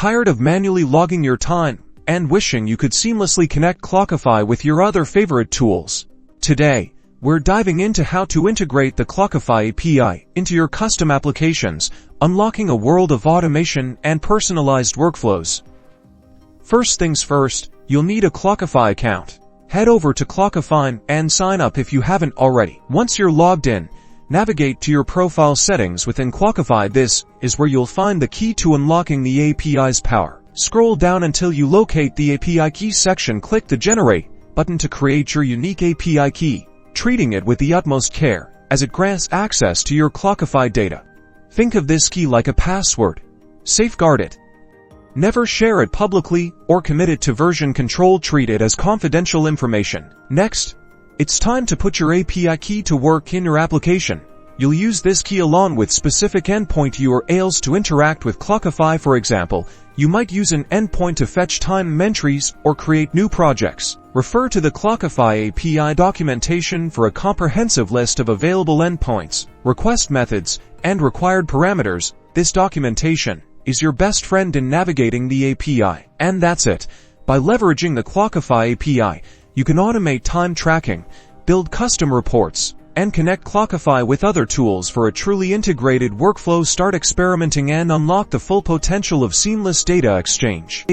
Tired of manually logging your time and wishing you could seamlessly connect Clockify with your other favorite tools? Today, we're diving into how to integrate the Clockify API into your custom applications, unlocking a world of automation and personalized workflows. First things first, you'll need a Clockify account. Head over to Clockify and sign up if you haven't already. Once you're logged in, navigate to your profile settings within Clockify. This is where you'll find the key to unlocking the API's power. Scroll down until you locate the API key section. Click the Generate button to create your unique API key, treating it with the utmost care, as it grants access to your Clockify data. Think of this key like a password. Safeguard it. Never share it publicly or commit it to version control. Treat it as confidential information. Next, it's time to put your API key to work in your application. You'll use this key along with specific endpoint URLs to interact with Clockify. For example, you might use an endpoint to fetch time entries or create new projects. Refer to the Clockify API documentation for a comprehensive list of available endpoints, request methods, and required parameters. This documentation is your best friend in navigating the API. And that's it. By leveraging the Clockify API, you can automate time tracking, build custom reports, and connect Clockify with other tools for a truly integrated workflow. Start experimenting and unlock the full potential of seamless data exchange.